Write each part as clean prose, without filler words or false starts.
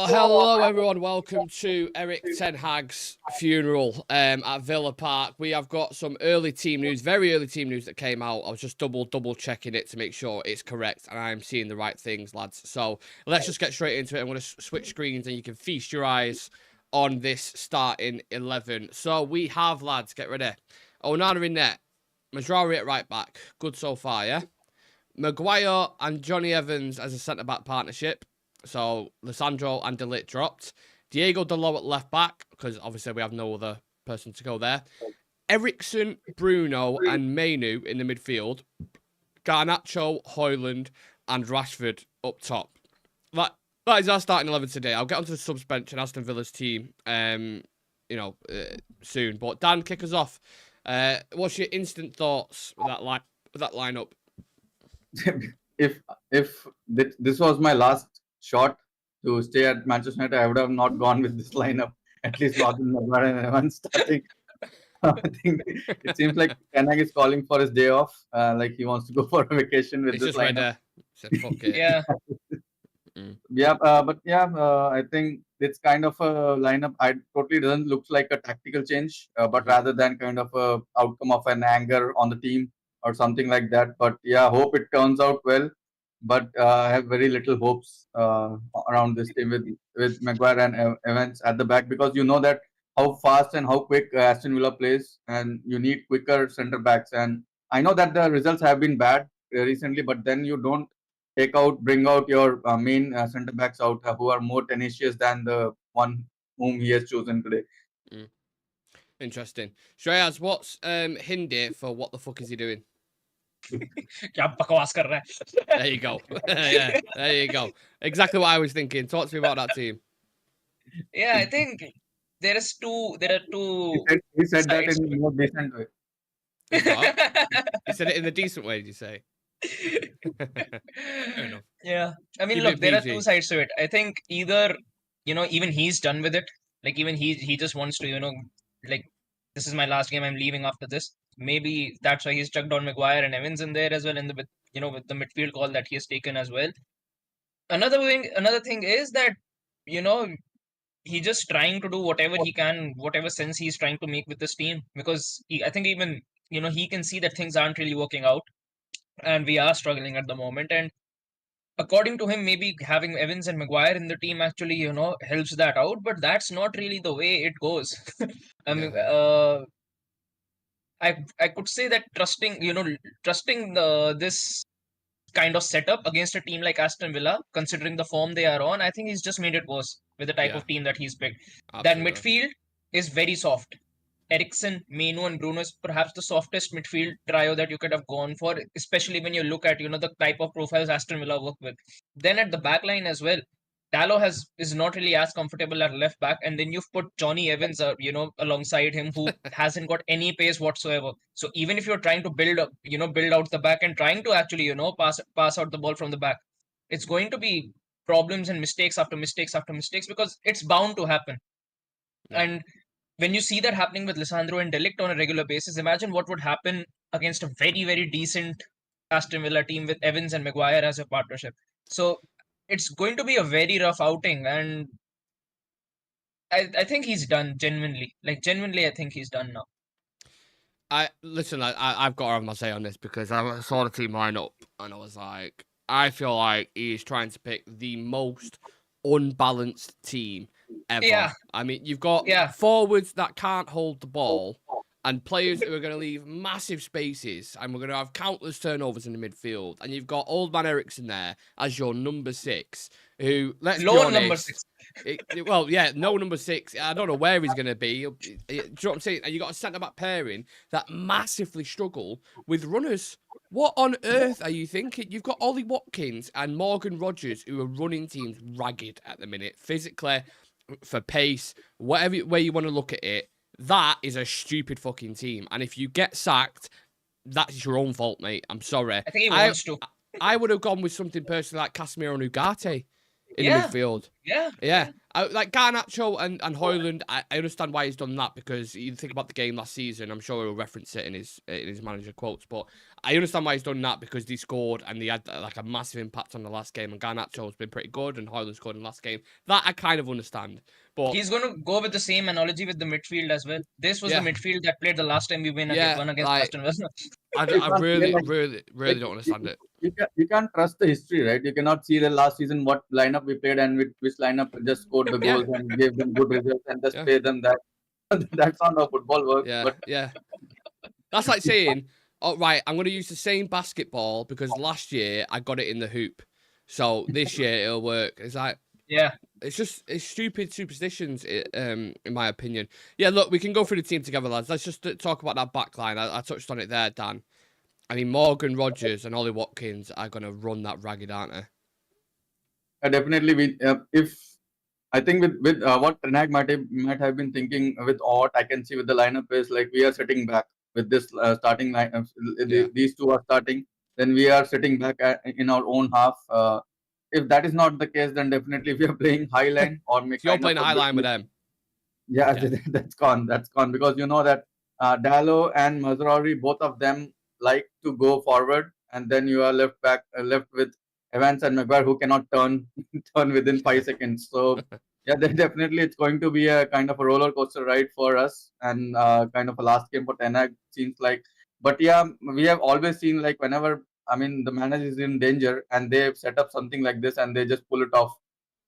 Well, hello everyone. Welcome to Erik ten Hag's funeral at Villa Park. We have got some early team news, very early team news that came out. I was just double checking it to make sure it's correct and I'm seeing the right things, lads. So let's just get straight into it. I'm going to switch screens and you can feast your eyes on this starting 11. So we have, lads, get ready. Onana in net. Maguire at right back. Good so far, yeah? Maguire and Johnny Evans as a centre-back partnership. So, Lissandro and De Ligt dropped. Diego Dalot at left back, because obviously we have no other person to go there. Eriksen, Bruno and Mainu in the midfield. Garnacho, Højlund and Rashford up top. That is our starting 11 today. I'll get onto the subs bench and Aston Villa's team, soon. But Dan, kick us off. What's your instant thoughts with that lineup? If this was my last shot to stay at Manchester United, I would have not gone with this lineup. At least not in Maguire and Evans starting. I think it seems like Ten Hag is calling for his day off. Like he wants to go for a vacation with this lineup. Said, fuck it. Yeah. I think it's kind of a lineup. I totally doesn't look like a tactical change, but rather than kind of a outcome of an anger on the team or something like that. But yeah, hope it turns out well. But I have very little hopes around this team with Maguire and Evans at the back, because you know that how fast and how quick Aston Villa plays, and you need quicker centre backs. And I know that the results have been bad recently, but then you don't bring out your main centre backs out who are more tenacious than the one whom he has chosen today. Interesting. Shreyas, what's Hindi for what the fuck is he doing? क्या बकवास कर रहा है? There you go. Yeah, there you go. Exactly what I was thinking. Talk to me about that team. Yeah, I think there are two. He said that in a more decent way. He said it in a decent way, did you say? Fair enough. Yeah, I mean, Keep look, it there are PG. two sides to it. I think either, even he's done with it. Like even he just wants to, like, this is my last game. I'm leaving after this. Maybe that's why he's chucked on Maguire and Evans in there as well, with the midfield call that he has taken as well. Another thing is that, he's just trying to do whatever he can, whatever sense he's trying to make with this team, because I think even, he can see that things aren't really working out and we are struggling at the moment. And according to him, maybe having Evans and Maguire in the team actually, helps that out, but that's not really the way it goes. I mean, I could say that trusting this kind of setup against a team like Aston Villa, considering the form they are on, I think he's just made it worse with the type of team that he's picked. Absolutely. That midfield is very soft. Eriksen, Mainu and Bruno is perhaps the softest midfield trio that you could have gone for, especially when you look at, the type of profiles Aston Villa work with. Then at the back line as well, Dalot is not really as comfortable at left back, and then you've put Johnny Evans, alongside him, who hasn't got any pace whatsoever. So even if you're trying to build out the back and trying to actually, pass out the ball from the back, it's going to be problems and mistakes after mistakes after mistakes, because it's bound to happen. Yeah. And when you see that happening with Lissandro and De Ligt on a regular basis, imagine what would happen against a very, very decent Aston Villa team with Evans and Maguire as a partnership. So it's going to be a very rough outing, and I think he's done, genuinely. Like, genuinely, I think he's done now. I've got to have my say on this, because I saw the team line up and I was like, I feel like he's trying to pick the most unbalanced team ever. Yeah. I mean, you've got forwards that can't hold the ball and players who are going to leave massive spaces, and we're going to have countless turnovers in the midfield. And you've got old man Eriksen there as your number 6, who, let's be honest, number 6. No number 6. I don't know where he's going to be. Do you know what I'm saying? And you got a centre-back pairing that massively struggle with runners. What on earth are you thinking? You've got Ollie Watkins and Morgan Rogers, who are running teams ragged at the minute, physically, for pace, whatever way you want to look at it. That is a stupid fucking team. And if you get sacked, that's your own fault, mate. I'm sorry. I think he wants to. I would have gone with something personally like Casemiro and Ugarte in the midfield. Yeah. Yeah. Like Garnacho and Højlund, I understand why he's done that, because you think about the game last season. I'm sure he'll reference it in his manager quotes, but I understand why he's done that, because they scored and they had like a massive impact on the last game. And Garnacho's been pretty good, and Højlund scored in the last game. That I kind of understand. But He's going to go with the same analogy with the midfield as well. This was yeah, the midfield that played the last time we won yeah, against like Aston Villa. You I can't play really, like really, really don't understand it. you can't trust the history, right? You cannot see the last season what lineup we played and which lineup just scored the Yeah, goals and gave them good results and just yeah, pay them that. That's not how football works. yeah, But yeah. That's like saying, oh, right, I'm going to use the same basketball because last year I got it in the hoop. So this year it'll work. It's like, Yeah. it's stupid superstitions, in my opinion. Yeah, look, we can go through the team together, lads. Let's just talk about that back line. I touched on it there, Dan. I mean, Morgan Rogers and Ollie Watkins are going to run that ragged, aren't they? definitely, if I think with what Ten Hag might have been thinking with what I can see with the lineup is like we are sitting back with this starting line. Yeah. These two are starting, then we are sitting back in our own half. If that is not the case, then definitely we are playing high line or make So you're kind of playing a high line with bit. them. Yeah, Okay. that's gone. That's gone because you know that Dallo and Mazraoui, both of them like to go forward, and then you are left with Evans and Maguire who cannot turn turn within 5 seconds. So yeah, then definitely it's going to be a kind of a roller coaster ride for us, and kind of a last game for Ten Hag seems like. But yeah, we have always seen like whenever I mean the manager is in danger and they've set up something like this and they just pull it off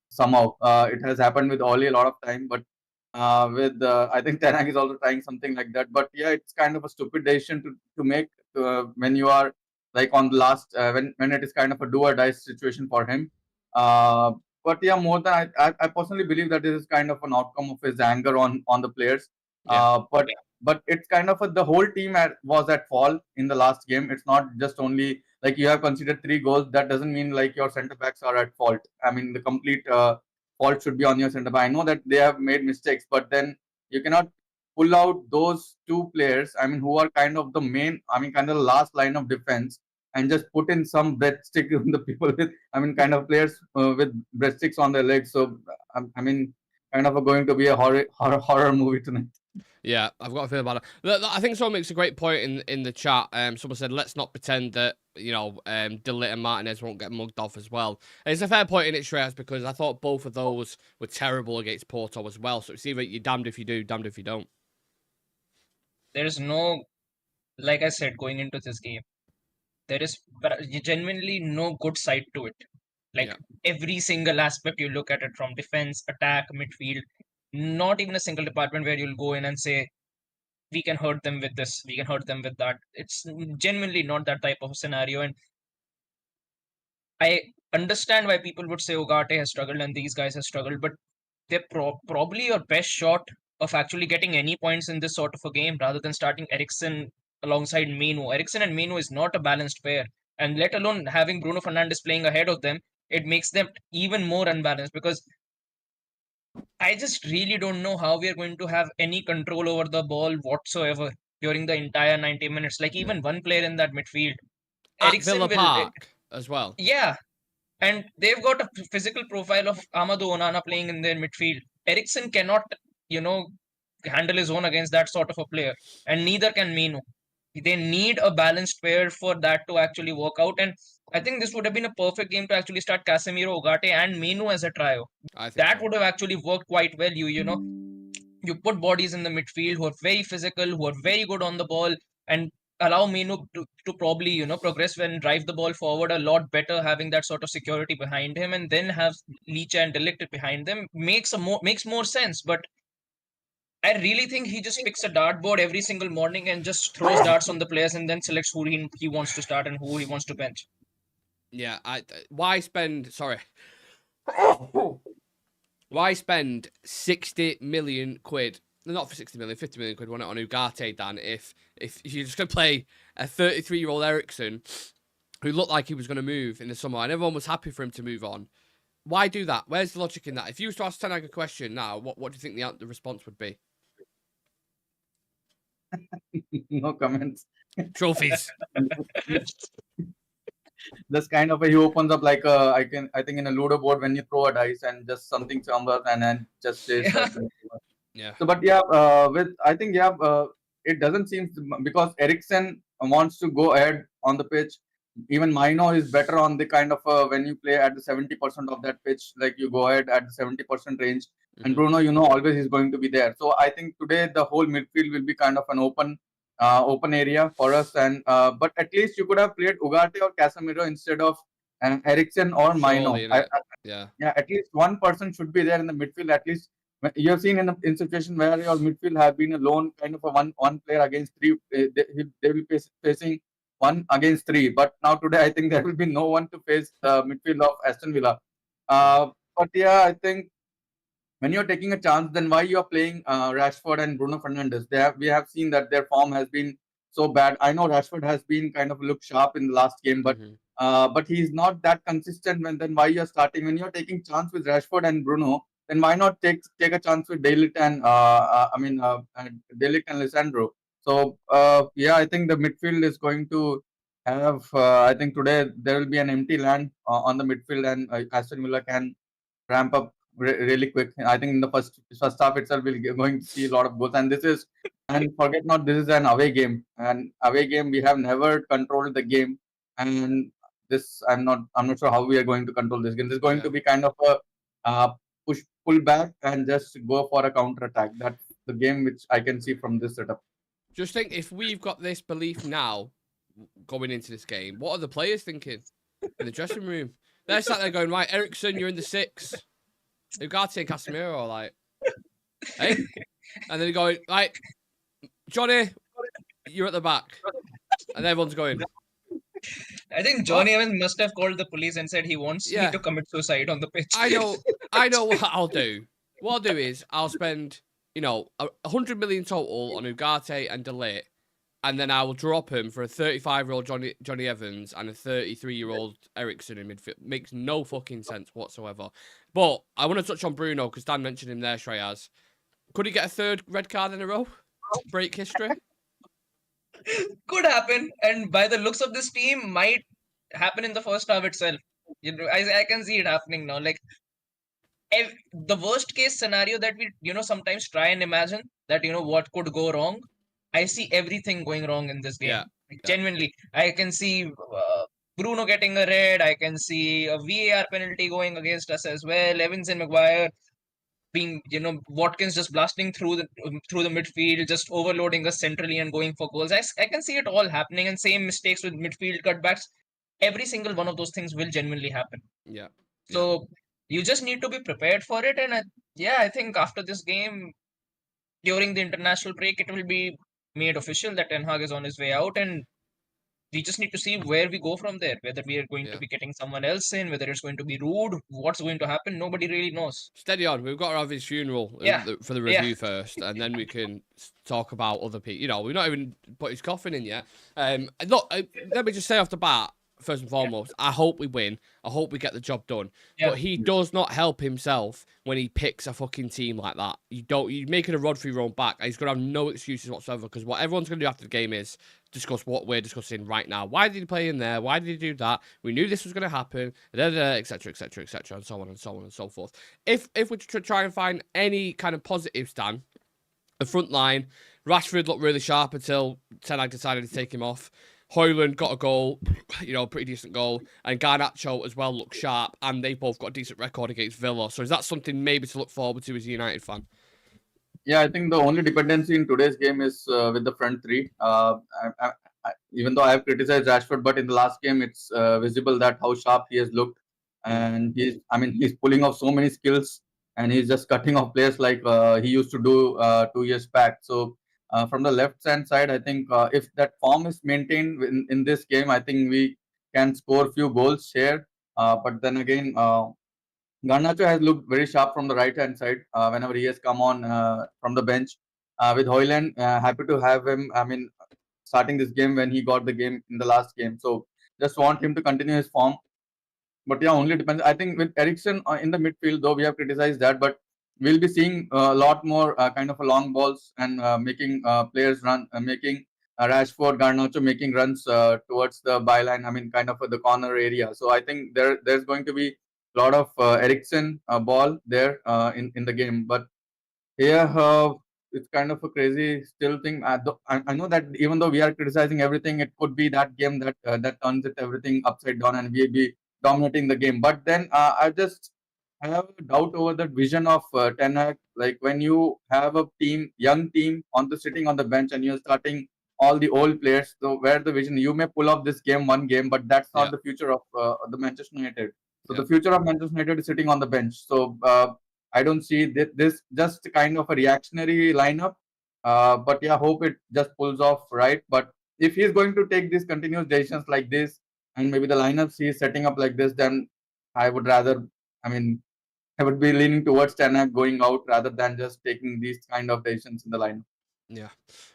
somehow. It has happened with Oli a lot of time, but with I think Ten Hag is also trying something like that. But yeah, it's kind of a stupid decision to make when you are like on the last when it is kind of a do or die situation for him. Uh, but yeah, more than I personally believe that this is kind of an outcome of his anger on the players. Yeah. But it's kind of the whole team was at fault in the last game. It's not just only like you have considered 3 goals. That doesn't mean like your centre backs are at fault. I mean the complete fault should be on your centre back. I know that they have made mistakes, but then you cannot pull out those two players. I mean, who are kind of the main. I mean, kind of the last line of defense, and just put in some breadstick on the people with. I mean, kind of players with breadsticks on their legs. So I mean, kind of going to be a horror movie tonight. Yeah, I've got a feeling about it. Look, I think someone makes a great point in the chat. Someone said, let's not pretend that, Dillit and Martinez won't get mugged off as well. And it's a fair point in it, Shreyas, because I thought both of those were terrible against Porto as well. So it's either you're damned if you do, damned if you don't. There is no, like I said, going into this game, there is genuinely no good side to it. Like Yeah. every single aspect you look at it from defense, attack, midfield, not even a single department where you'll go in and say, we can hurt them with this, we can hurt them with that. It's genuinely not that type of scenario. And I understand why people would say Ugarte has struggled and these guys have struggled, but they're probably your best shot of actually getting any points in this sort of a game rather than starting Eriksen alongside Menu. Eriksen and Menu is not a balanced pair, and let alone having Bruno Fernandes playing ahead of them, it makes them even more unbalanced because I just really don't know how we are going to have any control over the ball whatsoever during the entire 90 minutes. Like even one player in that midfield, At Villa Eriksen will, Park as well. yeah, and they've got a physical profile of Amadou Onana playing in their midfield. Eriksen cannot, you know, handle his own against that sort of a player, and neither can Meno. They need a balanced pair for that to actually work out. And I think this would have been a perfect game to actually start Casemiro, Ugarte, and Meno as a trio. I think That so. would have actually worked quite well. You put bodies in the midfield who are very physical, who are very good on the ball, and allow Menu to probably, progress and drive the ball forward a lot better, having that sort of security behind him, and then have Licha and Delict behind them makes more sense. But I really think he just picks a dartboard every single morning and just throws darts on the players and then selects who he wants to start and who he wants to bench. Yeah, why spend? Sorry. Why spend 60 million quid? Not for 60 million, 50 million quid, on it on Ugarte, Dan, if you're just going to play a 33-year-old Eriksen who looked like he was going to move in the summer and everyone was happy for him to move on. Why do that? Where's the logic in that? If you was to ask Ten Hag a question now, what do you think the response would be? No comments. Trophies. This kind of he opens up like I think in a Ludo board when you throw a dice and just something comes and then just stays Yeah. like that. Yeah. So, but yeah, with I think it doesn't seem because Ericsson wants to go ahead on the pitch. Even Mino is better on the kind of when you play at the 70% of that pitch, like you go ahead at the 70% range. And Mhm. Bruno, always is going to be there. So I think today the whole midfield will be kind of an open area for us. And but at least you could have played Ugarte or Casemiro instead of Ericsson or Mino. Surely, innit? Yeah. Yeah, at least one person should be there in the midfield. At least you have seen in situation where your midfield have been a lone kind of a one player against three. They will be facing one against three. But now today, I think there will be no one to face the midfield of Aston Villa. Yeah. But yeah, I think when you're taking a chance, then why you're playing Rashford and Bruno Fernandes? We have seen that their form has been so bad. I know Rashford has been kind of looked sharp in the last game, Mhm. but he's not that consistent. When then why you're starting when you're taking chance with Rashford and Bruno, then why not take a chance with Dalit and Dalit and Lisandro? So yeah, I think the midfield is going to have. I think today there will be an empty land on the midfield, and Aston Villa can ramp up really quick. I think in the first half itself, going to see a lot of goals. And forget not, this is an away game. And away game, we have never controlled the game. And this, I'm not sure how we are going to control this game. This is going Yeah. to be kind of a pull back and just go for a counter attack. That's the game which I can see from this setup. Just think, if we've got this belief now going into this game, what are the players thinking in the dressing room? They're sat there going, right, Ericsson, you're in the 6. Ugarte and Casemiro are like, hey? And then they're going, right, Johnny, you're at the back. And everyone's going, I think Johnny Evans must have called the police and said he wants me Yeah. to commit suicide on the pitch. I know what I'll do. What I'll do is I'll spend, 100 million total on Ugarte and Delete, and then I will drop him for a 35-year-old Johnny Evans and a 33-year-old Ericsson in midfield. Makes no fucking sense whatsoever. But I want to touch on Bruno because Dan mentioned him there, Shreyas. Could he get a third red card in a row? Break history? Could happen, and by the looks of this team, might happen in the first half itself. I can see it happening now. Like the worst case scenario that we sometimes try and imagine, that what could go wrong. I see everything going wrong in this game. Yeah. Like, genuinely, I can see Bruno getting a red. I can see a VAR penalty going against us as well. Evans and Maguire being, Watkins just blasting through the midfield, just overloading us centrally and going for goals. I can see it all happening, and same mistakes with midfield cutbacks. Every single one of those things will genuinely happen. Yeah. So you just need to be prepared for it. And I think after this game, during the international break, it will be made official that Ten Hag is on his way out, and we just need to see where we go from there. Whether we are going to be getting someone else in, whether it's going to be rude, what's going to happen, nobody really knows. Steady on. We've got to have his funeral for the review first, and then we can talk about other people. We've not even put his coffin in yet. Look, let me just say off the bat, first and foremost, I hope we win. I hope we get the job done. Yeah. But he does not help himself when he picks a fucking team like that. You're making a rod for your own back. He's going to have no excuses whatsoever, because what everyone's going to do after the game is discuss what we're discussing right now. Why did he play in there? Why did he do that? We knew this was going to happen, etc., etc., etc., and so on and so on and so forth. If we try and find any kind of positives, Dan, the front line, Rashford looked really sharp until Ten Hag decided to take him off. Højlund got a goal, pretty decent goal, and Garnacho as well looked sharp, and they both got a decent record against Villa. So is that something maybe to look forward to as a United fan? Yeah, I think the only dependency in today's game is with the front three. Even though I have criticized Rashford, but in the last game, it's visible that how sharp he has looked, and he's pulling off so many skills, and he's just cutting off players like he used to do 2 years back. So from the left hand side, I think if that form is maintained in this game, I think we can score a few goals here. But then again, Garnacho has looked very sharp from the right hand side whenever he has come on from the bench. With Højlund, happy to have him. Starting this game when he got the game in the last game. So just want him to continue his form. But yeah, only depends. I think with Ericsson in the midfield, though we have criticized that, but we'll be seeing a lot more kind of long balls and making players run, making Rashford, Garnacho making runs towards the byline. I mean, kind of the corner area. So I think there's going to be a lot of Eriksen ball there in the game. But yeah, it's kind of a crazy still thing. I know that even though we are criticizing everything, it could be that game that turns it everything upside down and we'll be dominating the game. But then I have a doubt over the vision of Ten Hag. Like when you have a young team sitting on the bench and you're starting all the old players. So where the vision? You may pull off this game, one game, but that's not Yeah. the future of the Manchester United. So Yeah. the future of Manchester United is sitting on the bench. So I don't see this just kind of a reactionary lineup. But yeah, hope it just pulls off right. But if he's going to take these continuous decisions like this, and maybe the lineups he's setting up like this, then I would rather, I mean, I would be leaning towards Ten Hag going out rather than just taking these kind of decisions in the lineup. Yeah.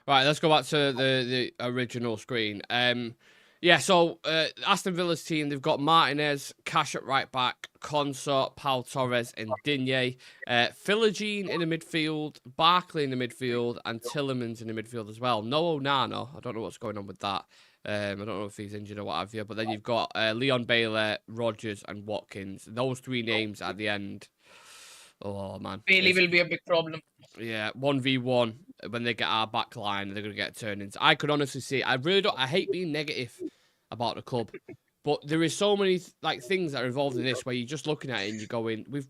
Right, let's go back to the original screen. Yeah, so Aston Villa's team, they've got Martinez, Cash at right back, Consort, Pau Torres, and Digne. Philogene in the midfield, Barkley in the midfield, and Tillemans in the midfield as well. No Onana. I don't know what's going on with that. I don't know if he's injured or what have you. But then you've got Leon Bailey, Rodgers, and Watkins. Those three names at the end. Oh, man. Bailey will be a big problem. Yeah, 1v1 when they get our back line, they're going to get turned-ins. I could honestly see, I hate being negative about the club, but there is so many things that are involved in this where you're just looking at it and you're going, we've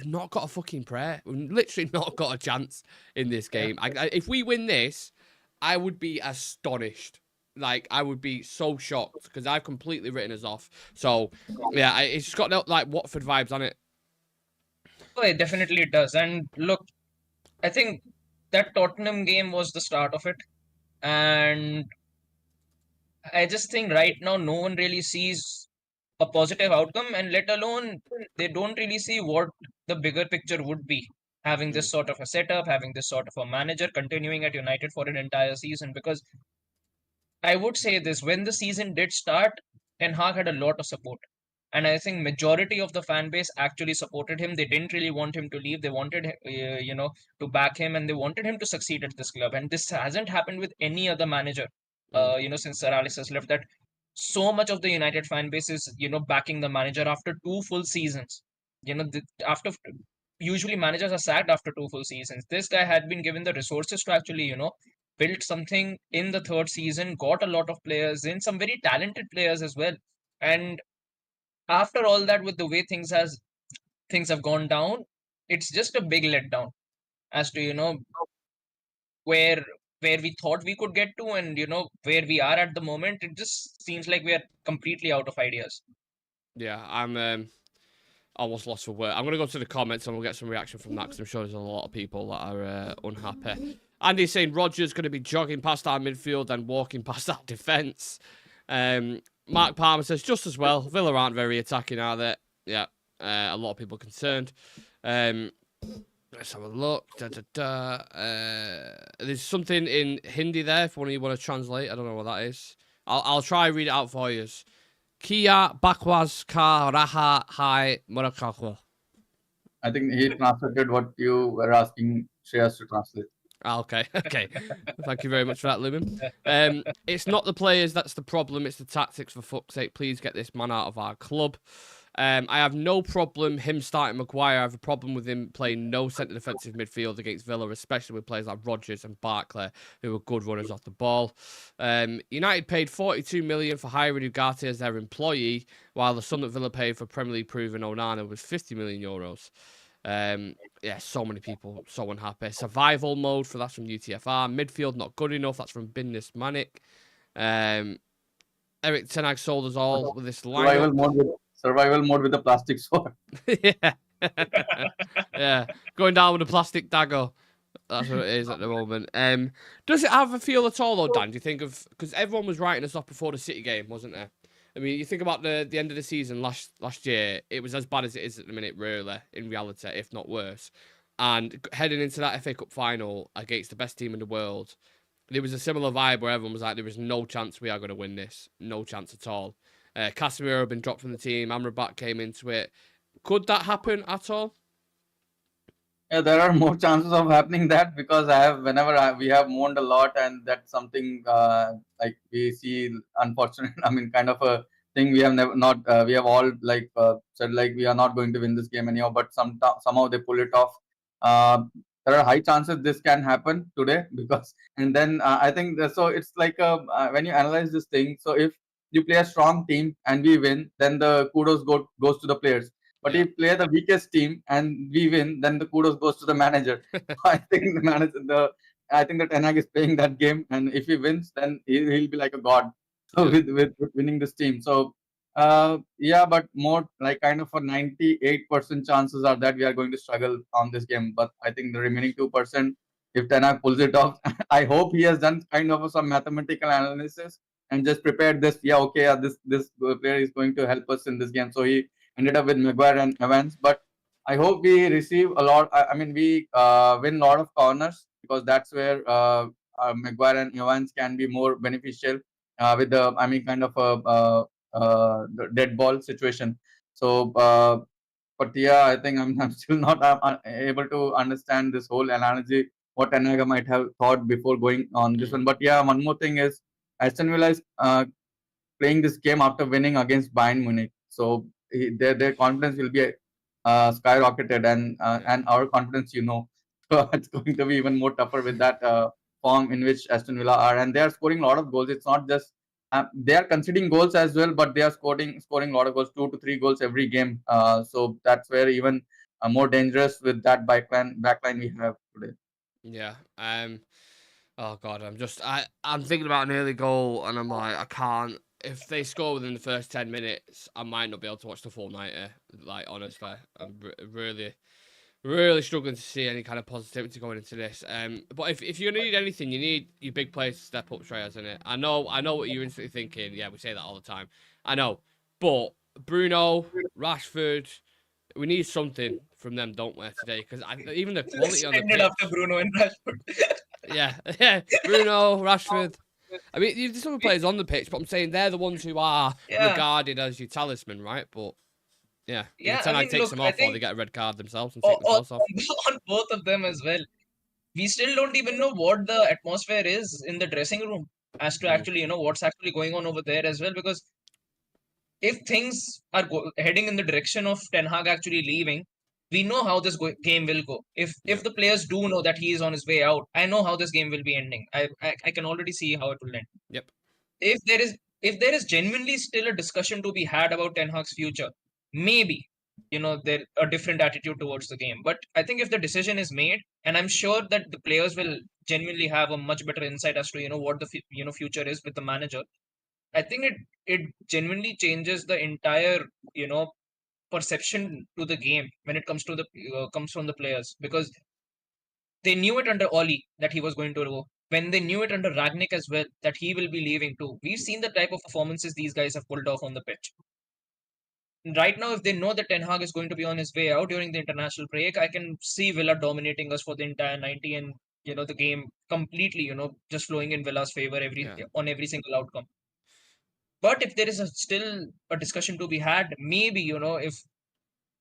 not got a fucking prayer. We've literally not got a chance in this game. If we win this, I would be astonished. Like, I would be so shocked because I've completely written us off. So, yeah, it's just got like Watford vibes on it. Oh, it definitely does. And look, I think that Tottenham game was the start of it. And I just think right now no one really sees a positive outcome, and let alone they don't really see what the bigger picture would be. Having this sort of a setup, having this sort of a manager continuing at United for an entire season. Because I would say this, when the season did start, Ten Hag had a lot of support. And I think majority of the fan base actually supported him. They didn't really want him to leave. They wanted, to back him, and they wanted him to succeed at this club. And this hasn't happened with any other manager, since Sir Alex has left. That so much of the United fan base is, backing the manager after 2 full seasons. After usually managers are sacked after 2 full seasons. This guy had been given the resources to actually, built something in the third season, got a lot of players in, some very talented players as well. And after all that, with the way things have gone down, it's just a big letdown as to where we thought we could get to, and where we are at the moment. It just seems like we are completely out of ideas. Yeah, I'm almost lost for words. I'm going to go to the comments and we'll get some reaction from that because I'm sure there's a lot of people that are unhappy. Andy's saying Rodgers going to be jogging past our midfield and walking past our defence. Mark Palmer says just as well. Villa aren't very attacking, are they? Yeah, a lot of people concerned. Let's have a look. There's something in Hindi there if one of you want to translate. I don't know what that is. I'll try read it out for you. Kia bakwas ka raha hai murakakwa. I think he translated what you were asking Shreyas to translate. Okay. Thank you very much for that, Lumen. It's not the players that's the problem, it's the tactics, for fuck's sake. Please get this man out of our club. I have no problem him starting Maguire. I have a problem with him playing no centre defensive midfield against Villa, especially with players like Rodgers and Barkley, who are good runners off the ball. United paid 42 million for hiring Ugarte as their employee, while the sum that Villa paid for Premier League proven Onana was 50 million euros. Yeah, so many people so unhappy. Survival mode that's from UTFR. Midfield not good enough. That's from Binnis Manic. Eric Ten Hag sold us all with this lineup. Survival mode with the plastic sword. Yeah. Yeah. Going down with a plastic dagger. That's what it is at the moment. Does it have a feel at all, though, Dan? Do you think of... Because everyone was writing us off before the City game, wasn't there? I mean, you think about the end of the season last year, it was as bad as it is at the minute, really, in reality, if not worse. And heading into that FA Cup final against the best team in the world, there was a similar vibe where everyone was like, there is no chance we are going to win this. No chance at all. Casemiro had been dropped from the team. Amrabat came into it. Could that happen at all? Yeah, there are more chances of happening that because we have mourned a lot, and that's something like we see unfortunate. I mean, kind of a thing we have never not we have all like said like we are not going to win this game anyhow, but somehow they pull it off. Uh, there are high chances this can happen today because, and then I think so. It's like when you analyze this thing. So if you play a strong team and we win, then the kudos goes to the players. But Yeah. if play the weakest team and we win, then the kudos goes to the manager. I think I think the Ten Hag is playing that game, and if he wins, then he'll be like a god. So Yeah. with winning this team, so yeah, but more like kind of a 98% chances are that we are going to struggle on this game. But I think the remaining 2%, if Ten Hag pulls it off, I hope he has done kind of some mathematical analysis and just prepared this. Yeah, okay, this player is going to help us in this game, so he ended up with Maguire and Evans. But I hope we receive a lot. I mean, we win a lot of corners because that's where Maguire and Evans can be more beneficial with the, I mean, kind of the dead ball situation. So, but yeah, I think I'm still not able to understand this whole analogy what Anaga might have thought before going on this one. But yeah, one more thing is Aston Villa is playing this game after winning against Bayern Munich. So their confidence will be skyrocketed, and our confidence, so it's going to be even more tougher with that form in which Aston Villa are, and they are scoring a lot of goals. It's not just they are conceding goals as well, but they are scoring a lot of goals, 2 to 3 goals every game. So that's where even more dangerous with that backline we have today. Yeah. Oh god, I'm thinking about an early goal, and I'm like, I can't. If they score within the first 10 minutes, I might not be able to watch the full night. Like honestly, I'm really struggling to see any kind of positivity going into this. But if you need anything, you need your big players to step up, Trey, isn't it? I know what you're instantly thinking. Yeah, we say that all the time. I know, but Bruno, Rashford, we need something from them, don't we, today? Because even the quality on the Ended after pitch. Bruno and Rashford. Yeah, yeah. Bruno, Rashford. I mean, there's other players on the pitch, but I'm saying they're the ones who are Yeah, regarded as your talisman, right? But yeah, either yeah. I Ten Hag mean, takes look, them I off or they think get a red card themselves and take on, themselves off. on both of them as well. We still don't even know what the atmosphere is in the dressing room as to Mm, actually, what's actually going on over there as well. Because if things are heading in the direction of Ten Hag actually leaving, we know how this game will go. If yep, the players do know that he is on his way out, I know how this game will be ending. I can already see how it will end. yep, If there is genuinely still a discussion to be had about Ten Hag's future, maybe there a different attitude towards the game. But I think if the decision is made, and I'm sure that the players will genuinely have a much better insight as to what the future is with the manager. I think it genuinely changes the entire you know perception to the game when it comes to the comes from the players, because they knew it under Ollie that he was going to go. When they knew it under Ragnick as well that he will be leaving too. We've seen the type of performances these guys have pulled off on the pitch. Right now, if they know that Ten Hag is going to be on his way out during the international break, I can see Villa dominating us for the entire 90, and the game completely just flowing in Villa's favor yeah, on every single outcome. But if there is still a discussion to be had, maybe if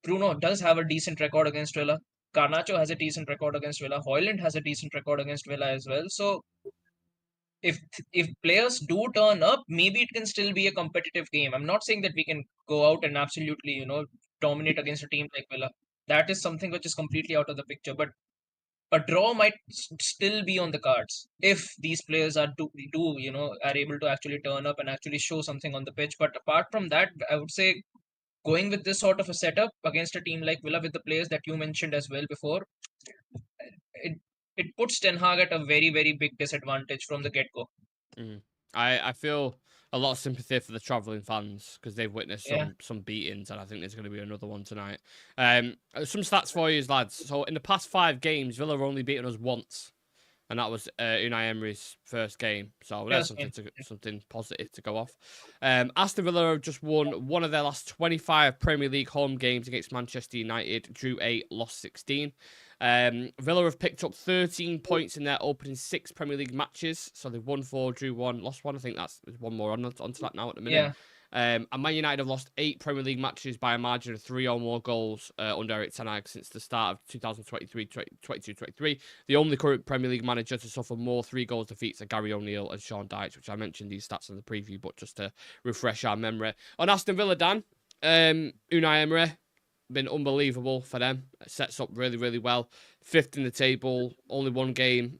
Bruno does have a decent record against Villa, Garnacho has a decent record against Villa, Hoyland has a decent record against Villa as well. So if players do turn up, maybe it can still be a competitive game. I'm not saying that we can go out and absolutely dominate against a team like Villa. That is something which is completely out of the picture. But a draw might still be on the cards if these players are able to actually turn up and actually show something on the pitch. But apart from that, I would say going with this sort of a setup against a team like Villa with the players that you mentioned as well before, it it puts Ten Hag at a very very big disadvantage from the get go. mm. I feel a lot of sympathy for the travelling fans because they've witnessed Yeah, some beatings, and I think there's going to be another one tonight. Some stats for you, lads. So in the past 5 games, Villa have only beaten us once, and that was Unai Emery's first game. So yeah, that's same. something positive to go off. Aston Villa have just won one of their last 25 Premier League home games against Manchester United, drew 8, lost 16. Villa have picked up 13 points in their opening 6 Premier League matches. So they've won 4, drew 1, lost 1. I think there's one more onto that now at the minute. Yeah, And Man United have lost 8 Premier League matches by a margin of 3 or more goals under Erik ten Hag since the start of 2023-23. The only current Premier League manager to suffer more 3 goals defeats are Gary O'Neill and Sean Dyche, which I mentioned these stats in the preview, but just to refresh our memory. On Aston Villa, Dan, Unai Emery, been unbelievable for them. It sets up really, really well. 5th in the table, only 1 game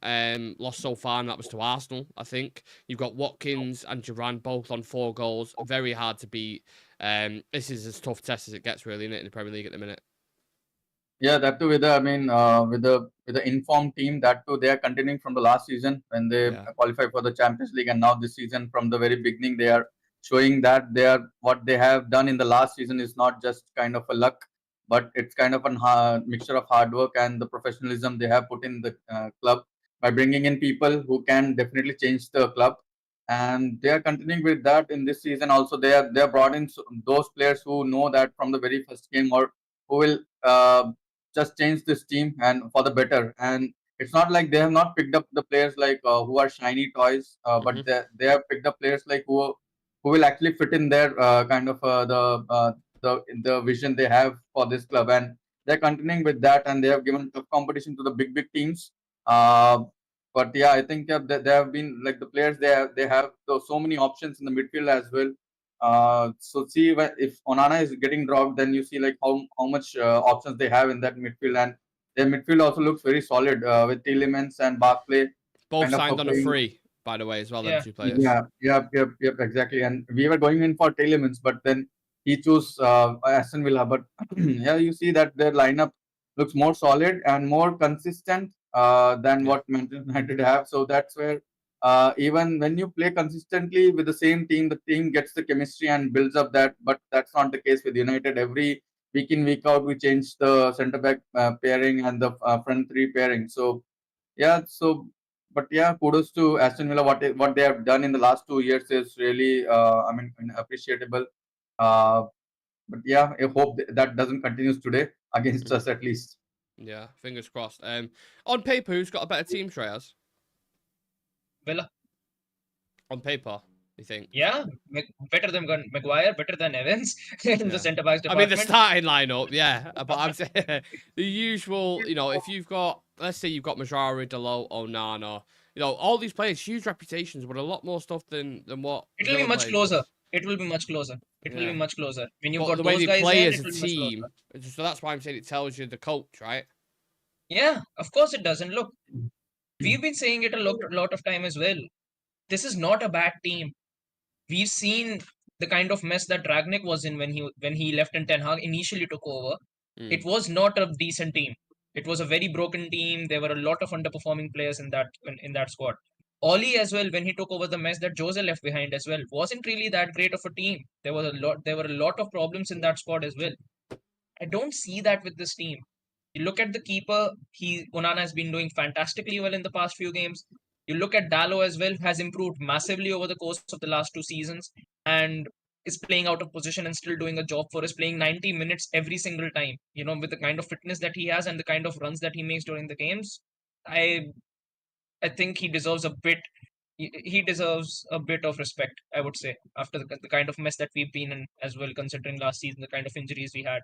lost so far, and that was to Arsenal, I think. You've got Watkins and Duran both on 4 goals. Very hard to beat. This is as tough test as it gets, really, isn't it, in the Premier League at the minute? Yeah, that too with the informed team. That too, they are continuing from the last season when they qualified for the Champions League, and now this season from the very beginning they are showing that they are what they have done in the last season is not just kind of a luck, but it's kind of a mixture of hard work and the professionalism they have put in the club by bringing in people who can definitely change the club, and they are continuing with that in this season. Also, they have brought in those players who know that from the very first game or who will. Just change this team and for the better. And it's not like they have not picked up the players like who are shiny toys, but they have picked up players like who will actually fit in their kind of the vision they have for this club, and they're continuing with that, and they have given tough competition to the big teams. Uh, but yeah, I think they have been like the players they have so many options in the midfield as well. So see if Onana is getting dropped, then you see like how much options they have in that midfield, and their midfield also looks very solid with Tielemans and Barkley Both kind of signed on a playing. free, by the way, as well, them Yeah. 2 players. Yep, exactly. And we were going in for Tielemans, but then he chose Aston Villa. But yeah, you see that their lineup looks more solid and more consistent than what Manchester United have. So that's where even when you play consistently with the same team, the team gets the chemistry and builds up that. But that's not the case with United. Every week in, week out, we change the centre back pairing and the front 3 pairing. So yeah, but yeah, kudos to Aston Villa. What they have done in the last 2 years is really, I mean, appreciable. Uh, but yeah, I hope that doesn't continue today against us at least. Yeah, fingers crossed. On paper, who's got a better team, Shreyas? Villa. On paper, you think? Yeah, better than Maguire, better than Evans in the centre backs I mean, department. the starting lineup, yeah. But I'm saying the usual, if you've got, let's say you've got Majari, Dalot, Onana, all these players, huge reputations, but a lot more stuff than what It will be Villa much players closer. does. It will be much closer. It will be much closer. When you've But the got way those they guys play in, as it a will be much team, closer. so that's why I'm saying it tells you the coach, right? Yeah, of course it does. And look, we've been saying it a lot of time as well. This is not a bad team. We've seen the kind of mess that Ragnick was in when he left and Ten Hag initially took over. It was not a decent team. It was a very broken team. There were a lot of underperforming players in that squad. Ollie as well, when he took over the mess that Jose left behind as well, wasn't really that great of a team. There were a lot of problems in that squad as well. I don't see that with this team. You look at the keeper, Onana has been doing fantastically well in the past few games. You look at Dallo as well, has improved massively over the course of the last 2 seasons and is playing out of position and still doing a job for us, playing 90 minutes every single time. With the kind of fitness that he has and the kind of runs that he makes during the games. I I think he deserves a bit. He deserves a bit of respect, I would say, after the kind of mess that we've been in as well, considering last season the kind of injuries we had.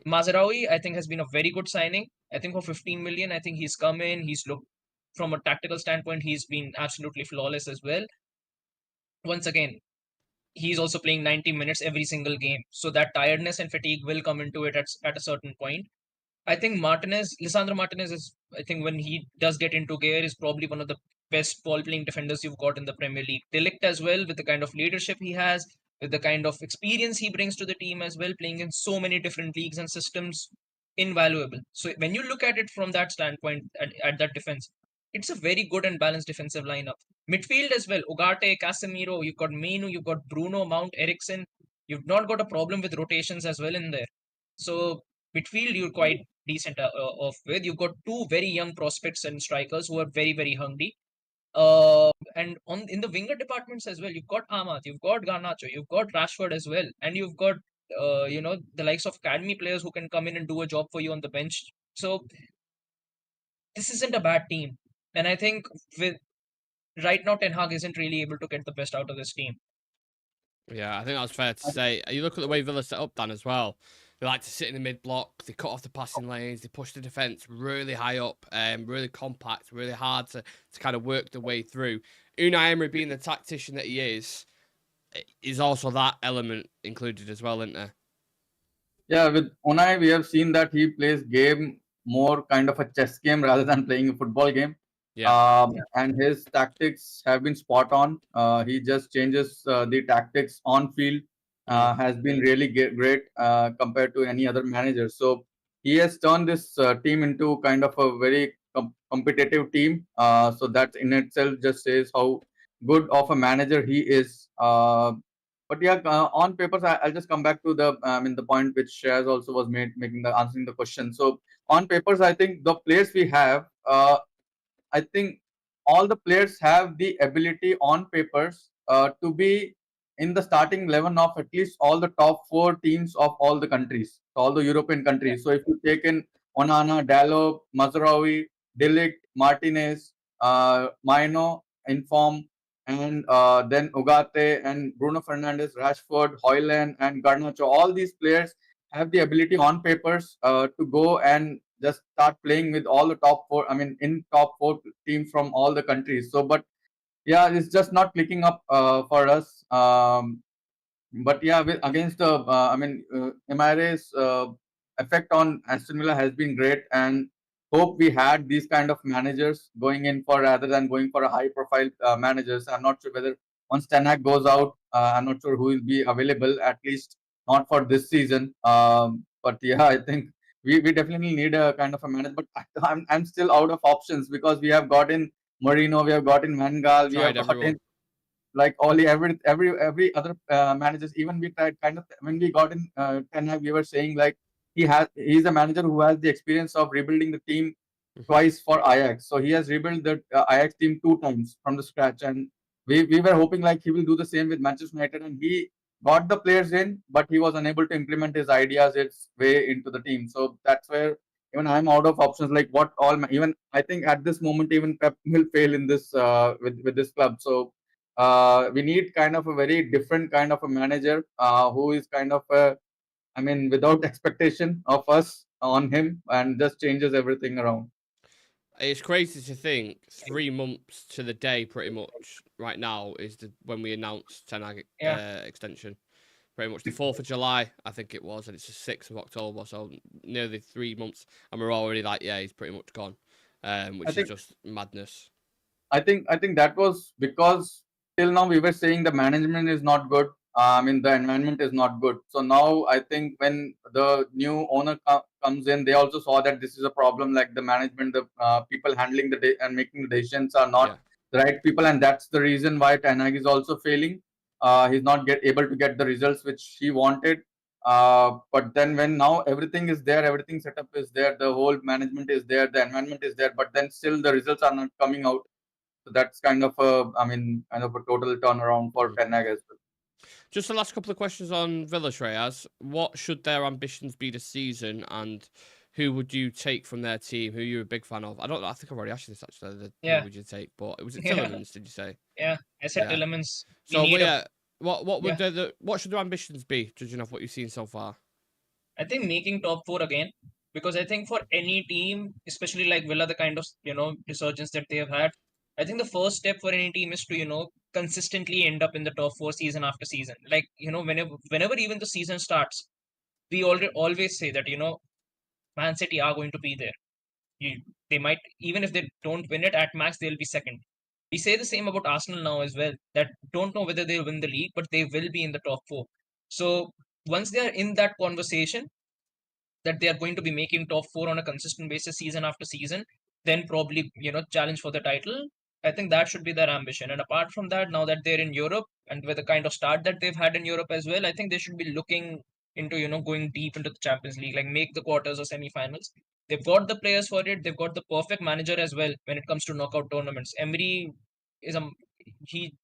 Mazraoui, I think, has been a very good signing. I think for 15 million, I think he's come in. He's looked from a tactical standpoint, he's been absolutely flawless as well. Once again, he's also playing 90 minutes every single game, so that tiredness and fatigue will come into it at a certain point. I think Lisandro Martinez is, I think when he does get into gear, is probably one of the best ball playing defenders you've got in the Premier League. Delict as well, with the kind of leadership he has, with the kind of experience he brings to the team as well, playing in so many different leagues and systems, invaluable. So when you look at it from that standpoint, at that defense, it's a very good and balanced defensive lineup. Midfield as well, Ugarte, Casemiro, you've got Menu, you've got Bruno, Mount, Ericsson. You've not got a problem with rotations as well in there. So midfield, you're quite decent off with. You've got 2 very young prospects and strikers who are very, very hungry. And in the winger departments as well, you've got Ahmad, you've got Garnacho, you've got Rashford as well, and you've got the likes of academy players who can come in and do a job for you on the bench. So this isn't a bad team, and I think with right now Ten Hag isn't really able to get the best out of this team. Yeah, I think that's fair to say. You look at the way Villa set up, Dan, as well. They like to sit in the mid block. They cut off the passing lanes. They push the defence really high up, really compact, really hard to kind of work the way through. Unai Emery, being the tactician that he is also that element included as well, isn't there? Yeah, with Unai, we have seen that he plays game more kind of a chess game rather than playing a football game. Yeah. And his tactics have been spot on. He just changes the tactics on field. Has been really great compared to any other manager. So he has turned this team into kind of a very competitive team. So that in itself just says how good of a manager he is. But yeah, on papers, I'll just come back to the the point which Shaz also was making the answering the question. So on papers, I think the players we have, I think all the players have the ability on papers to be in the starting 11 of at least all the top four teams of all the countries, all the European Yeah. countries. So if you take in Onana, Dalot, Mazraoui, Delict, Martinez, Maino, Inform, and then Ugarte and Bruno Fernandes, Rashford, Hoyland, and Garnacho, all these players have the ability on papers to go and just start playing with all the top four. I mean, in top four teams from all the countries. So, but yeah, it's just not clicking up for us. But yeah, against the, Emirates effect on Aston Villa has been great, and hope we had these kind of managers going in for rather than going for a high profile managers. I'm not sure whether once Ten Hag goes out, I'm not sure who will be available, at least not for this season. But yeah, I think we definitely need a kind of a manager. But I'm still out of options because we have gotten Marino, we have gotten Mangal, we have Tried gotten everyone. like Ollie, every other managers. Even we tried kind of when we got in Ten Hag, we were saying like he's a manager who has the experience of rebuilding the team twice for Ajax. So he has rebuilt the Ajax team two times from the scratch, and we were hoping like he will do the same with Manchester United, and he got the players in, but he was unable to implement his ideas its way into the team. So that's where even I'm out of options. Like what all even I think at this moment even Pep will fail in this with this club. So we need kind of a very different kind of a manager who is kind of a, I mean, without expectation of us on him and just changes everything around. It's crazy to think 3 months to the day, pretty much right now, is when we announced Ten Hag Yeah. extension. Pretty much the 4th of July, I think it was, and it's the 6th of October, so nearly 3 months, and we're already like, yeah, he's pretty much gone, which I is think just madness. I think that was because till now we were saying the management is not good. I mean the environment is not good. So now I think when the new owner comes in, they also saw that this is a problem. Like the management, the people handling the day and making the decisions are not Yeah. the right people, and that's the reason why Ten Hag is also failing. He's not able to get the results which he wanted. But then when now everything is there, everything setup is there, the whole management is there, the environment is there, but then still the results are not coming out. So that's kind of a, I mean, kind of a total turnaround for Mm. Ten Hag as well. Just the last couple of questions on Villa, Shreyas. What should their ambitions be this season, and who would you take from their team? Who you're a big fan of? I don't know. I think I've already asked you this actually. Who Yeah. would you take? But was it Yeah. Tillemans? Did you say? Yeah. I said Yeah. Tillemans. We So, need but a yeah, what would yeah. what should their ambitions be, judging off what you've seen so far? I think making top four again, because I think for any team, especially like Villa, the kind of resurgence that they have had, I think the first step for any team is to consistently end up in the top four season after season. Like whenever even the season starts, we already always say that Man City are going to be there. They might, even if they don't win it at max, they'll be second. We say the same about Arsenal now as well. That don't know whether they'll win the league, but they will be in the top four. So once they are in that conversation, that they are going to be making top four on a consistent basis season after season, then probably challenge for the title. I think that should be their ambition. And apart from that, now that they're in Europe and with the kind of start that they've had in Europe as well, I think they should be looking into going deep into the Champions League, like make the quarters or semi-finals. They've got the players for it. They've got the perfect manager as well when it comes to knockout tournaments. Emery is a he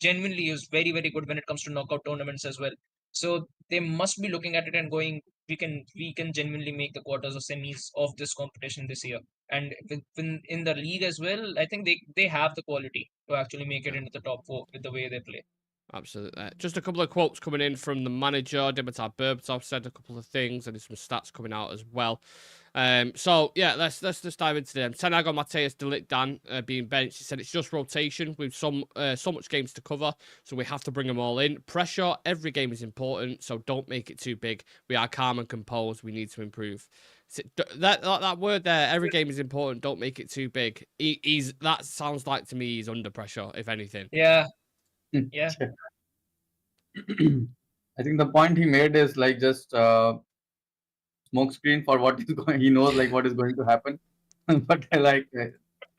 genuinely is very, very good when it comes to knockout tournaments as well. So they must be looking at it and going, we can genuinely make the quarters or semis of this competition this year. And in the league as well, I think they have the quality to actually make it Yeah. into the top four with the way they play. Absolutely. Just a couple of quotes coming in from the manager. Dimitar Berbatov said a couple of things, and there's some stats coming out as well. So yeah, let's just dive into them. Ten Hag on Mateus de Ligt Dan being benched. He said it's just rotation with so much games to cover, so we have to bring them all in. Pressure, every game is important, so don't make it too big. We are calm and composed. We need to improve. That word there, every game is important. Don't make it too big. That sounds like to me he's under pressure, if anything. Yeah. Yeah. I think the point he made is like just smoke screen for what is going. He knows like what is going to happen, but like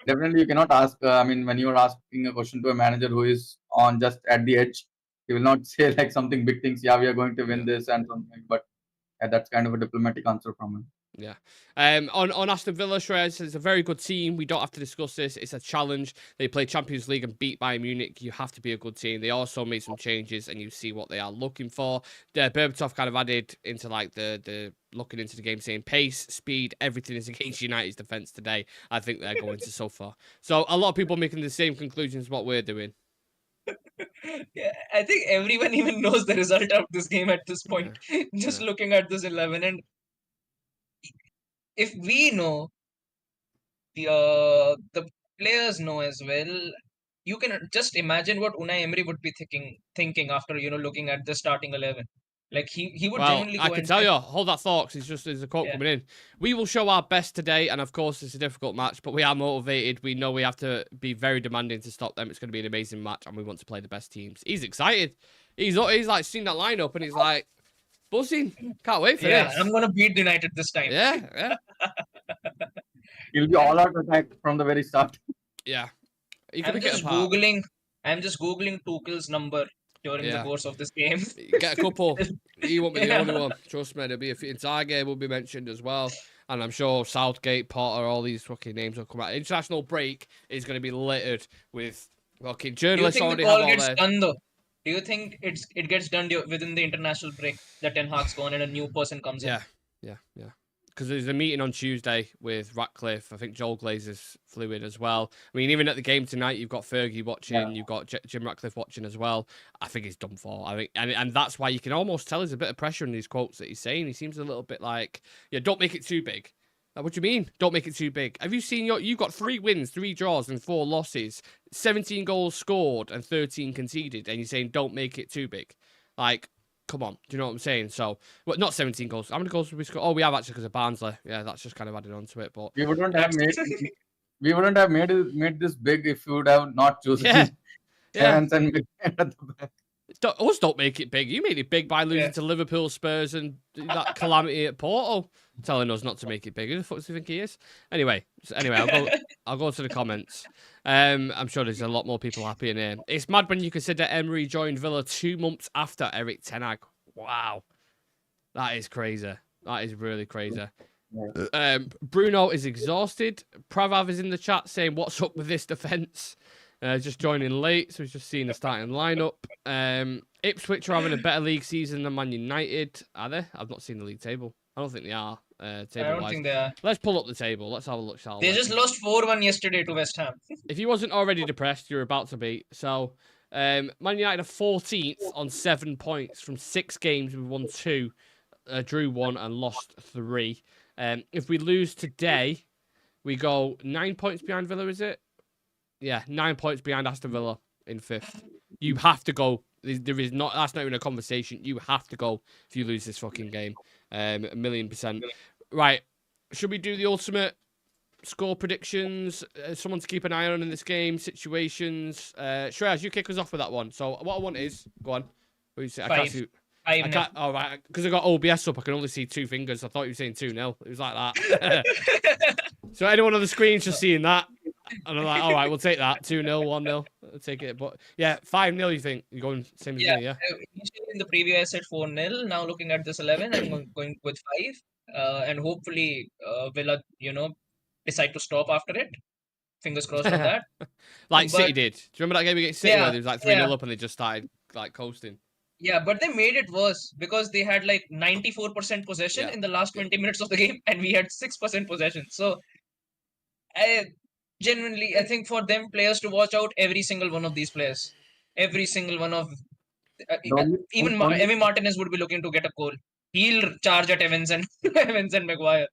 definitely you cannot ask. I mean, when you are asking a question to a manager who is on just at the edge, he will not say like something big things. Yeah, we are going to win this and something. But that's kind of a diplomatic answer from him. Yeah. On Aston Villa, Shreyas, it's a very good team. We don't have to discuss this. It's a challenge. They play Champions League and beat Bayern Munich. You have to be a good team. They also made some changes, and you see what they are looking for. Berbatov kind of added into like the looking into the game, saying pace, speed, everything is against United's defense today. I think they're going to so far. So a lot of people making the same conclusions what we're doing. Yeah, I think everyone even knows the result of this game at this point. Just looking at this 11, and if we know, the players know as well. You can just imagine what Unai Emery would be thinking after looking at the starting 11. Like he would genuinely go I can tell you, hold that thought, because there's a quote coming in. We will show our best today, and of course it's a difficult match, but we are motivated. We know we have to be very demanding to stop them. It's going to be an amazing match, and we want to play the best teams. He's excited. He's like seen that lineup, and he's like buzzing. Can't wait for this. Yeah, I'm gonna beat United this time. Yeah. He'll be all out attack from the very start. Yeah. I'm just googling Tuchel's number during the course of this game. Get a couple. He won't be the only one. Trust me, there'll be a few. Entire will be mentioned as well. And I'm sure Southgate, Potter, all these fucking names will come out. International break is going to be littered with fucking journalists already. Do you think the call gets done though? Do you think it gets done within the international break that Ten Hag's gone and a new person comes in? Yeah. Because there's a meeting on Tuesday with Ratcliffe. I think Joel Glazer's flew in as well. I mean, even at the game tonight, you've got Fergie watching, you've got Jim Ratcliffe watching as well. I think he's done for. I think, and that's why you can almost tell there's a bit of pressure in these quotes that he's saying. He seems a little bit like, don't make it too big. Like, what do you mean? Don't make it too big. Have you seen you've got 3 wins, 3 draws, and 4 losses, 17 goals scored and 13 conceded, and you're saying don't make it too big? Like, come on, do you know what I'm saying? So, well, not 17 goals. How many goals did we score? Oh, we have actually because of Barnsley. Yeah, that's just kind of added on to it. But we wouldn't have made this big if you would have not chosen Evans and McGuire at the back. Don't make it big. You made it big by losing to Liverpool, Spurs, and that calamity at Porto. Telling us not to make it big. Who the fuck do you think he is? Anyway, I'll go to the comments. I'm sure there's a lot more people happy in here. It's mad when you consider Emery joined Villa 2 months after Erik ten Hag. Wow, that is crazy. That is really crazy. Bruno is exhausted. Pravav is in the chat saying, "What's up with this defense?" Just joining late, so he's just seeing the starting lineup. Ipswich are having a better league season than Man United. Are they? I've not seen the league table. I don't think they are. I don't think they are. Let's pull up the table. Let's have a look, shall we? They just lost 4-1 yesterday to West Ham. If you wasn't already depressed, you're about to be. So, Man United are 14th on 7 points from 6 games. We've won 2, drew 1, and lost 3. If we lose today, we go 9 points behind Villa, is it? Yeah, 9 points behind Aston Villa in 5th. You have to go. That's not even a conversation. You have to go if you lose this fucking game. 1,000,000%. Right. Should we do the ultimate score predictions? Someone to keep an eye on in this game, situations. Shreyas, you kick us off with that one. So what I want is, go on. What do you say? I can't. Oh, right. Because I got OBS up, I can only see 2 fingers. I thought you were saying 2-0. It was like that. So anyone on the screen's just seeing that. And I'm like, all right, we'll take that. 2-0, 1-0. I'll take it. But yeah, 5-0, you think? You're going same as me, yeah? Initially in the preview, I said 4-0. Now looking at this 11, I'm going with 5. And hopefully, Villa, decide to stop after it. Fingers crossed on that. City did. Do you remember that game against City where they was like 3-0 up and they just started like coasting? Yeah, but they made it worse because they had like 94% possession in the last 20 minutes of the game, and we had 6% possession. So, genuinely, I think for them players to watch out, every single one of these players, every single one of The only, Even only Emi Martinez would be looking to get a goal. He'll charge at Evans and Evans and Maguire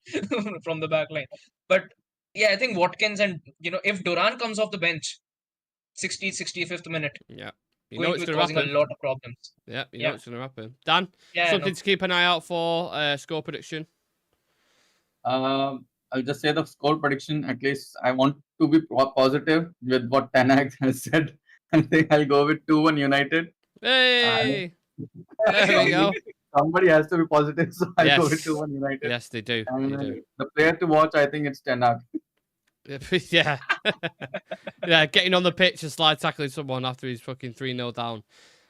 from the back line. But yeah, I think Watkins and if Duran comes off the bench, 60th, 65th minute, Yeah. You know going to it's be going to causing a happen. lot of problems. Yeah, you know Yeah. it's going to happen. Dan, Yeah, something no. to keep an eye out for, score prediction? I'll just say the score prediction. At least I want to be positive with what Ten Hag has said. I think I'll go with 2-1 United. Hey! There we go. Somebody has to be positive, so I'll go with Yes. 2-1 United. Yes, they do. And They do. the player to watch, I think it's Ten Hag. Yeah. Yeah, getting on the pitch and slide tackling someone after he's fucking 3-0 down.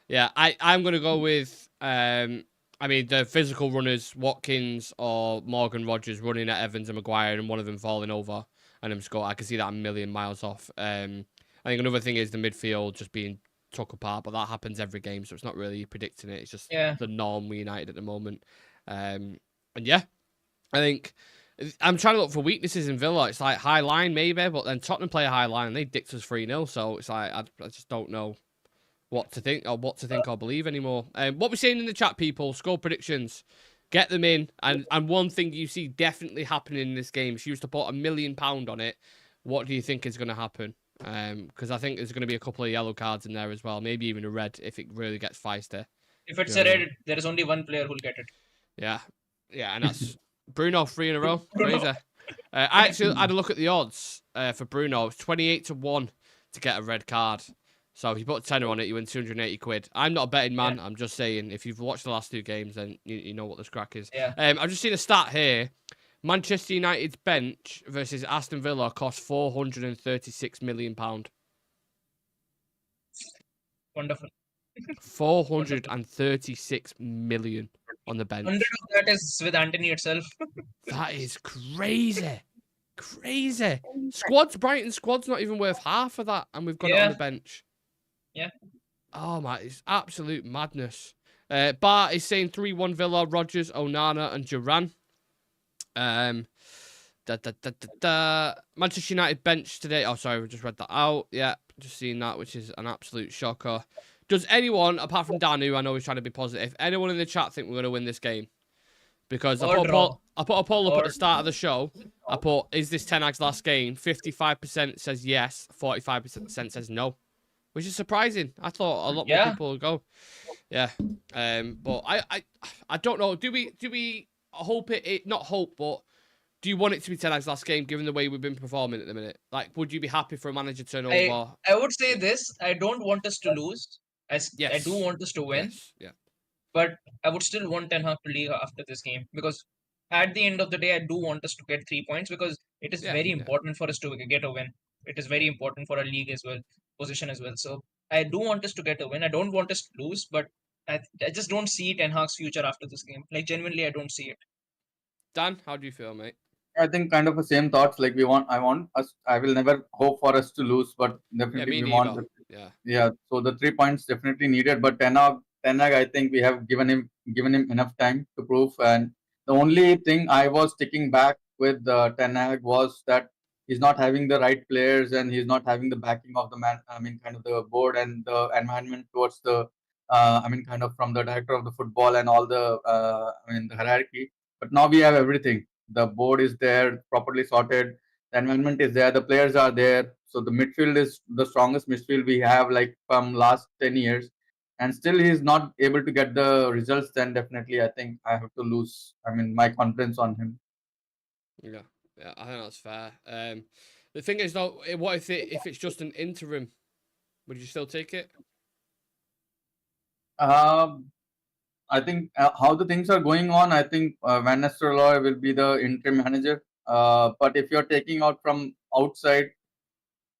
Yeah, I'm going to go with, the physical runners, Watkins or Morgan Rogers running at Evans and Maguire and one of them falling over and him score. I can see that a million miles off. I think another thing is the midfield just being took apart, but that happens every game, so it's not really predicting it. It's just the norm with United at the moment. And yeah, I think I'm trying to look for weaknesses in Villa. It's like high line maybe, but then Tottenham play a high line and they dicked us 3-0, so it's like I just don't know what to think or believe anymore. What we're seeing in the chat, people, score predictions, get them in. And one thing you see definitely happening in this game, if you used to put £1 million on it, what do you think is going to happen? Because I think there's going to be a couple of yellow cards in there as well, maybe even a red if it really gets feisty. If it's a red, there is only one player who'll get it. Yeah, and that's Bruno, 3 in a row. Crazy. I actually had a look at the odds for Bruno. It's 28-1 to get a red card. So if you put a tenner on it, you win 280 quid. I'm not a betting man. I'm just saying, if you've watched the last 2 games, then you know what the crack is. Yeah. I've just seen a stat here. Manchester United's bench versus Aston Villa cost £436 million. Wonderful. 436 million on the bench. 100 of that is with Anthony itself. That is crazy. Crazy. Brighton squad's not even worth half of that, and we've got it on the bench. Yeah. Oh my, it's absolute madness. Bart is saying 3-1 Villa, Rodgers, Onana, and Duran. Manchester United bench today. Oh, sorry, we just read that out. Yeah, just seen that, which is an absolute shocker. Does anyone, apart from Dan, who I know is trying to be positive, anyone in the chat think we're going to win this game? Because I put a poll up at the start of the show. I put, is this Ten Hag's last game? 55% says yes, 45% says no. Which is surprising. I thought a lot more people would go. Yeah. But I don't know. Do we hope it not hope, but do you want it to be Ten Hag's last game given the way we've been performing at the minute? Like, would you be happy for a manager turnover? I would say this. I don't want us to lose. I do want us to win. Yes. Yeah. But I would still want Ten Hag to leave after this game, because at the end of the day, I do want us to get 3 points, because it is very important for us to get a win. It is very important for our league as well, position as well. So I do want us to get a win. I don't want us to lose, but I just don't see Ten Hag's future after this game. Like, genuinely, I don't see it. Dan, how do you feel, mate? I think kind of the same thoughts. Like I will never hope for us to lose, but definitely we want. Yeah. So the 3 points definitely needed. But Ten Hag, I think we have given him enough time to prove. And the only thing I was sticking back with Ten Hag was that he's not having the right players and he's not having the backing of the kind of the board and the environment towards the, kind of from the director of the football and all the, the hierarchy. But now we have everything. The board is there, properly sorted. The environment is there. The players are there. So the midfield is the strongest midfield we have, like from last 10 years. And still he's not able to get the results. Then definitely I think I have to lose. My confidence on him. Yeah, I think that's fair. The thing is though, what if it's just an interim? Would you still take it? I think how the things are going on, I think Van Nistelrooy will be the interim manager. But if you're taking out from outside,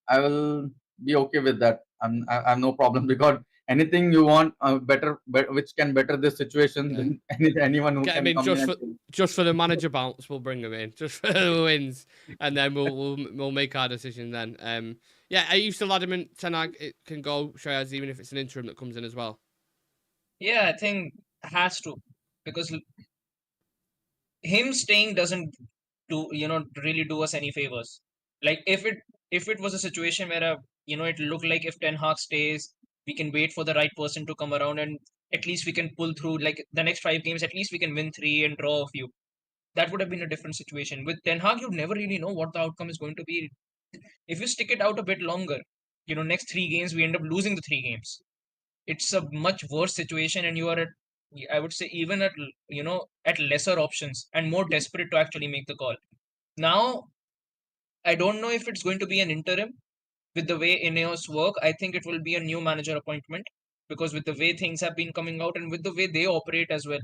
I will be okay with that. I have no problem, because anything you want better, which can better this situation than anyone who can come in. Just for the manager bounce, we'll bring them in just for the wins, and then we'll make our decision then. Are you still adamant Ten Hag it can go Shreyas, even if it's an interim that comes in as well? Yeah, I think has to, because him staying doesn't really do us any favors. Like, if it was a situation where it looked like if Ten Hag stays, We can wait for the right person to come around, and at least we can pull through. Like the next 5 games, at least we can win 3 and draw a few. That would have been a different situation. With Ten Hag, you never really know what the outcome is going to be. If you stick it out a bit longer, next 3 games we end up losing the 3 games. It's a much worse situation, and you are at, I would say, even at at lesser options and more desperate to actually make the call. Now, I don't know if it's going to be an interim with the way Ineos work. I think it will be a new manager appointment, because with the way things have been coming out and with the way they operate as well,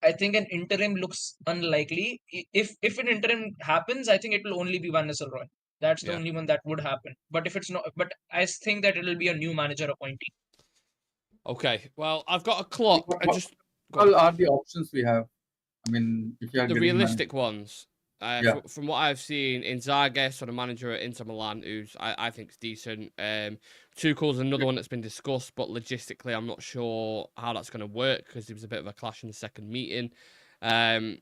I think an interim looks unlikely. If an interim happens, I think it will only be Van Nistelrooy. That's the Yeah. only one that would happen. But if it's not, but I think that it will be a new manager appointee. Okay. Well, I've got a clock. I What just all are the options we have? I mean, if you are the getting money. realistic ones. Yeah. From what I've seen, Inzaghi, sort of manager at Inter Milan, who's I think is decent. Tuchel's another one that's been discussed, but logistically, I'm not sure how that's going to work because there was a bit of a clash in the second meeting. I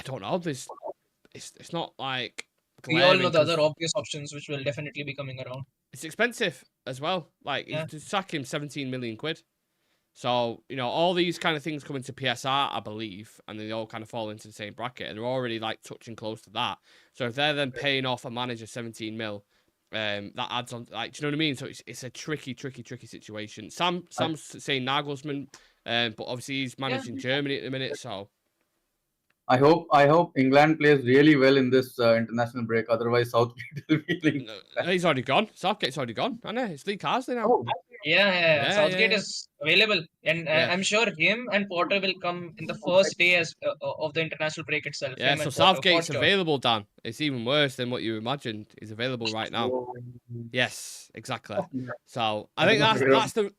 don't know. It's not like We all know glaring the other 'cause obvious options, which will definitely be coming around. it's expensive as well. Like Yeah. to sack him 17 million quid. So, all these kind of things come into PSR, I believe, and they all kind of fall into the same bracket, and they're already like touching close to that. So if they're then paying off a manager 17 mil, that adds on, like, do you know what I mean? So it's a tricky situation. Sam's saying Nagelsmann, but obviously he's managing Germany at the minute, so I hope England plays really well in this international break. Otherwise, Southgate will be linked. he's already gone. Southgate's already gone. I know it's Lee Carsley now. Oh, Yeah. Southgate Yeah. is available, and Yeah. I'm sure him and Potter will come in the first day as of the international break itself. Yeah, Him so and Potter, for Southgate's sure. available, Dan. It's even worse than what you imagined. He's available right now. oh. Yes, exactly. Yeah. So I think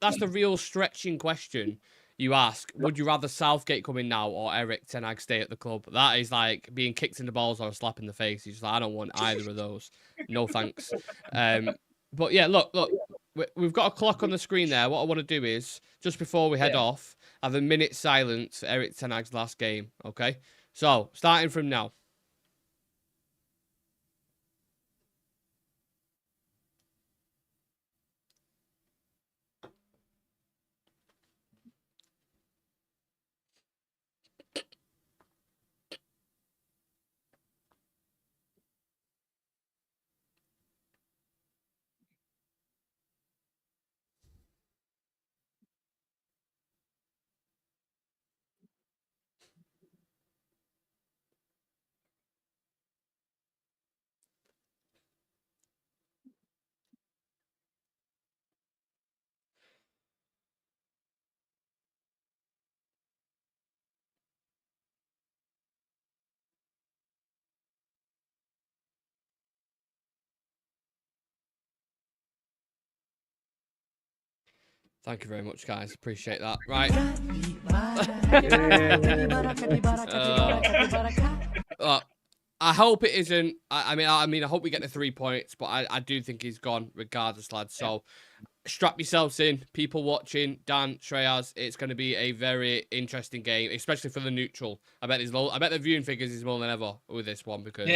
that's the real stretching question you ask. Would you rather Southgate come in now or Erik ten Hag stay at the club? That is like being kicked in the balls or a slap in the face. He's like, I don't want either of those. No thanks. But yeah, look, we've got a clock on the screen there. What I want to do is just before we head off, have a minute silence for Erik ten Hag's last game. Okay, so starting from now. Thank you very much, guys. Appreciate that. Right. I hope it isn't. I mean, I hope we get the 3 points, but I do think he's gone regardless, lads. So strap yourselves in, people watching. Dan, Shreyas, it's going to be a very interesting game, especially for the neutral. I bet the viewing figures is more than ever with this one because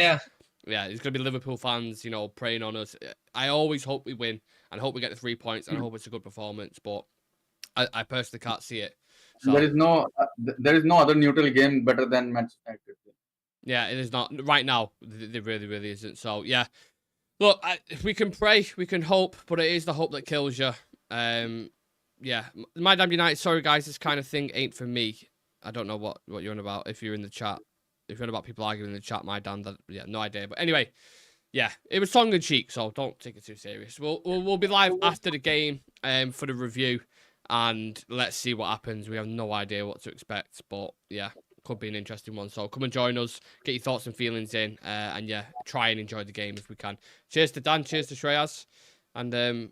there's going to be Liverpool fans, preying on us. I always hope we win and hope we get the 3 points and I hope it's a good performance, but I personally can't see it. So, there is no other neutral game better than Manchester United. Yeah, it is not right now. There really isn't. So yeah, look, we can pray, we can hope, but it is the hope that kills you. Yeah, my damn United. Sorry guys, this kind of thing ain't for me. I don't know what you're on about. If you're in the chat, if you're on about people arguing in the chat, my damn, no idea. But anyway, yeah, it was tongue in cheek, so don't take it too serious. We'll be live after the game for the review, and let's see what happens. We have no idea what to expect, but yeah, could be an interesting one. So come and join us, get your thoughts and feelings in, and yeah, try and enjoy the game if we can. Cheers to Dan, cheers to Shreyas, and